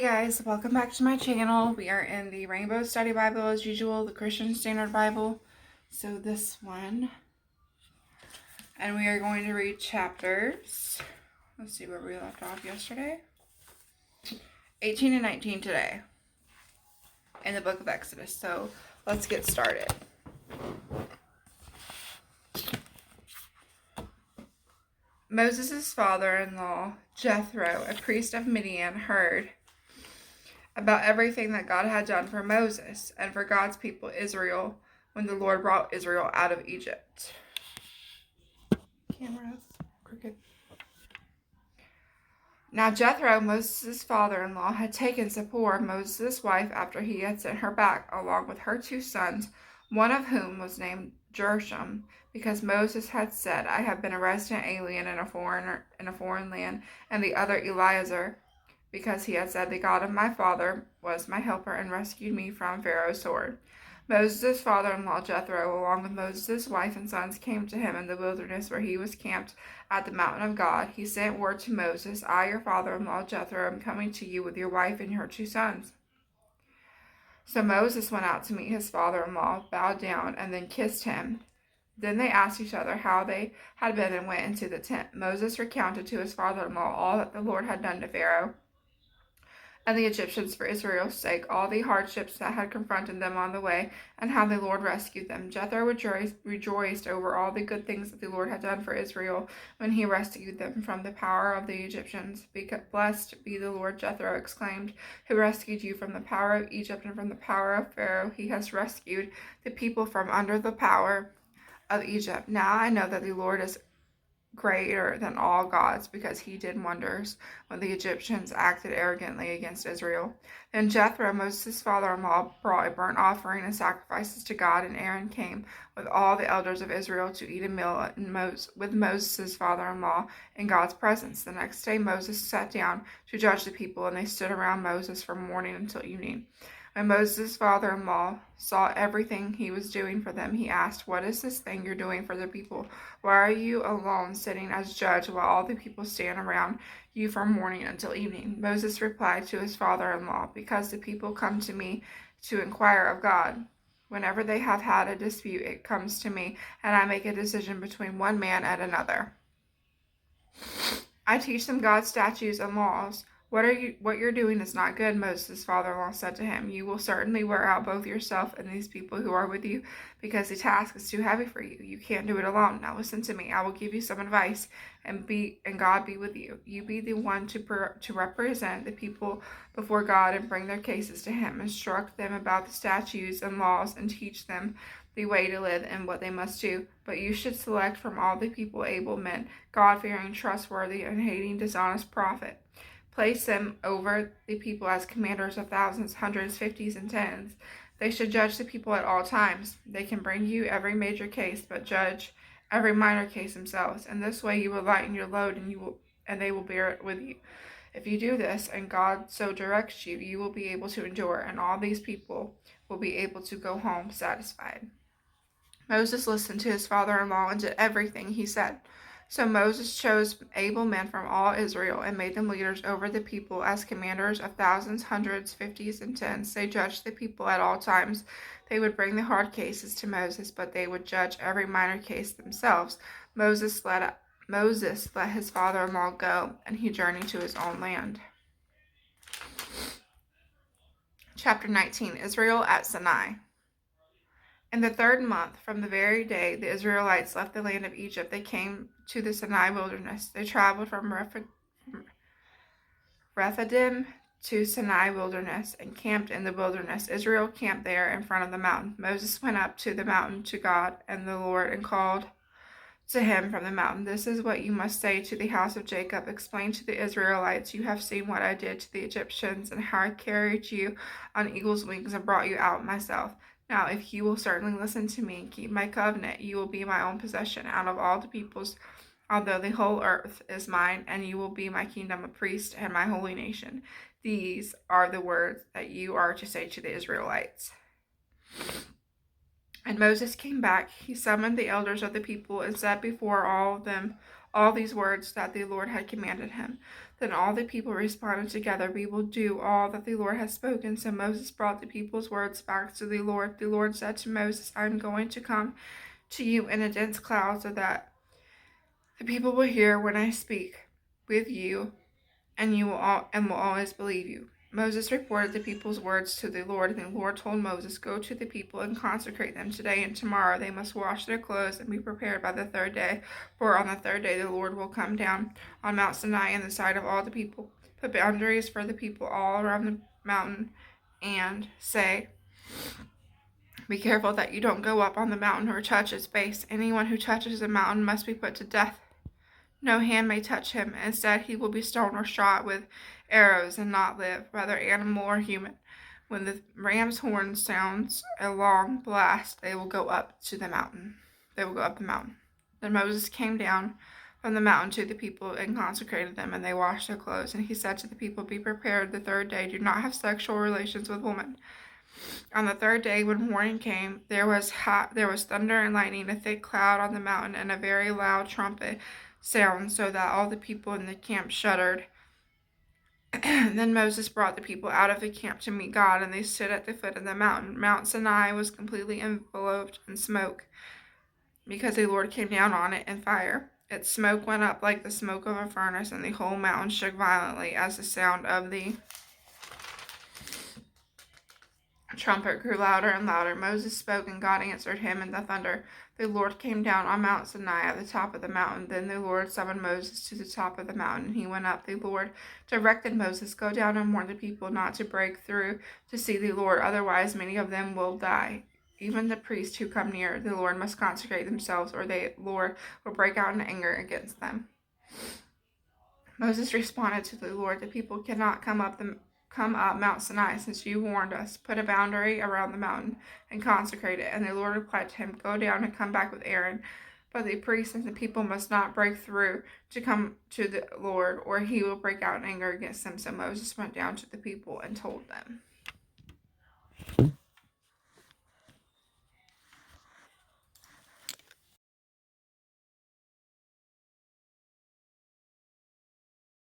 guys, welcome back to my channel. We are in the Rainbow Study Bible as usual, the Christian Standard Bible. So this one. And we are going to read chapters. Let's see where we left off yesterday. 18 and 19 today. In the book of Exodus. So let's get started. Moses' father-in-law, Jethro, a priest of Midian, heard about everything that God had done for Moses and for God's people Israel when the Lord brought Israel out of Egypt. Camera crooked. Now Jethro, Moses' father-in-law, had taken Zipporah, Moses' wife, after he had sent her back, along with her 2 sons, one of whom was named Gershom, because Moses had said, I have been a resident alien in a foreign land, and the other Eliezer, because he had said, the God of my father was my helper and rescued me from Pharaoh's sword. Moses' father-in-law Jethro, along with Moses' wife and sons, came to him in the wilderness where he was camped at the mountain of God. He sent word to Moses, I, your father-in-law Jethro, am coming to you with your wife and your 2 sons. So Moses went out to meet his father-in-law, bowed down, and then kissed him. Then they asked each other how they had been and went into the tent. Moses recounted to his father-in-law all that the Lord had done to Pharaoh and the Egyptians for Israel's sake, all the hardships that had confronted them on the way, and how the Lord rescued them. Jethro rejoiced over all the good things that the Lord had done for Israel when he rescued them from the power of the Egyptians. Blessed be the Lord, Jethro exclaimed, who rescued you from the power of Egypt and from the power of Pharaoh. He has rescued the people from under the power of Egypt. Now I know that the Lord is greater than all gods, because he did wonders when the Egyptians acted arrogantly against Israel. Then Jethro, Moses' father-in-law, brought a burnt offering and sacrifices to God, and Aaron came with all the elders of Israel to eat a meal with Moses' father-in-law in God's presence. The next day Moses sat down to judge the people, and they stood around Moses from morning until evening. When Moses' father-in-law saw everything he was doing for them, he asked, what is this thing you're doing for the people? Why are you alone sitting as judge while all the people stand around you from morning until evening? Moses replied to his father-in-law, because the people come to me to inquire of God. Whenever they have had a dispute, it comes to me, and I make a decision between one man and another. I teach them God's statutes and laws. What you're doing is not good, Moses' father-in-law said to him. You will certainly wear out both yourself and these people who are with you, because the task is too heavy for you. You can't do it alone. Now listen to me. I will give you some advice, and God be with you. You be the one to represent the people before God and bring their cases to him. Instruct them about the statutes and laws and teach them the way to live and what they must do. But you should select from all the people able men, God-fearing, trustworthy, and hating dishonest profit. Place them over the people as commanders of thousands, hundreds, fifties, and tens. They should judge the people at all times. They can bring you every major case, but judge every minor case themselves. In this way you will lighten your load, and they will bear it with you. If you do this, and God so directs you, you will be able to endure, and all these people will be able to go home satisfied. Moses listened to his father-in-law and did everything he said. So Moses chose able men from all Israel and made them leaders over the people as commanders of thousands, hundreds, fifties, and tens. They judged the people at all times. They would bring the hard cases to Moses, but they would judge every minor case themselves. Moses let his father-in-law go, and he journeyed to his own land. Chapter 19, Israel at Sinai. In the 3rd month, from the very day the Israelites left the land of Egypt, they came to the Sinai wilderness. They traveled from Rephidim to Sinai wilderness and camped in the wilderness. Israel camped there in front of the mountain. Moses went up to the mountain to God and the Lord and called to him from the mountain. This is what you must say to the house of Jacob. Explain to the Israelites, you have seen what I did to the Egyptians and how I carried you on eagle's wings and brought you out myself. Now, if you will certainly listen to me and keep my covenant, you will be my own possession out of all the peoples, although the whole earth is mine, and you will be my kingdom of priests and my holy nation. These are the words that you are to say to the Israelites. And Moses came back. He summoned the elders of the people and set before all of them all these words that the Lord had commanded him. Then all the people responded together, "We will do all that the Lord has spoken." So Moses brought the people's words back to the Lord. The Lord said to Moses, "I am going to come to you in a dense cloud so that the people will hear when I speak with you, and will always believe you." Moses reported the people's words to the Lord, and the Lord told Moses, "Go to the people and consecrate them today and tomorrow. They must wash their clothes and be prepared by the third day, for on the third day the Lord will come down on Mount Sinai in the sight of all the people. Put boundaries for the people all around the mountain and say, 'Be careful that you don't go up on the mountain or touch its base. Anyone who touches the mountain must be put to death. No hand may touch him. Instead, he will be stoned or shot with arrows and not live, whether animal or human. When the ram's horn sounds a long blast, they will go up the mountain. Then Moses came down from the mountain to the people and consecrated them, and they washed their clothes. And he said to the people, "Be prepared the third day. Do not have sexual relations with women." On the third day, when morning came, there was thunder and lightning, a thick cloud on the mountain, and a very loud trumpet sound, so that all the people in the camp shuddered. Then Moses brought the people out of the camp to meet God, and they stood at the foot of the mountain. Mount Sinai was completely enveloped in smoke, because the Lord came down on it in fire. Its smoke went up like the smoke of a furnace, and the whole mountain shook violently as the sound of the trumpet grew louder and louder. Moses spoke, and God answered him in the thunder. The Lord came down on Mount Sinai at the top of the mountain. Then the Lord summoned Moses to the top of the mountain, and he went up. The Lord directed Moses, "Go down and warn the people not to break through to see the Lord, otherwise many of them will die. Even the priests who come near the Lord must consecrate themselves, or the Lord will break out in anger against them." Moses responded to the Lord, "The people cannot come up Mount Sinai, since you warned us. Put a boundary around the mountain and consecrate it." And the Lord replied to him, "Go down and come back with Aaron. But the priests and the people must not break through to come to the Lord, or he will break out in anger against them." So Moses went down to the people and told them.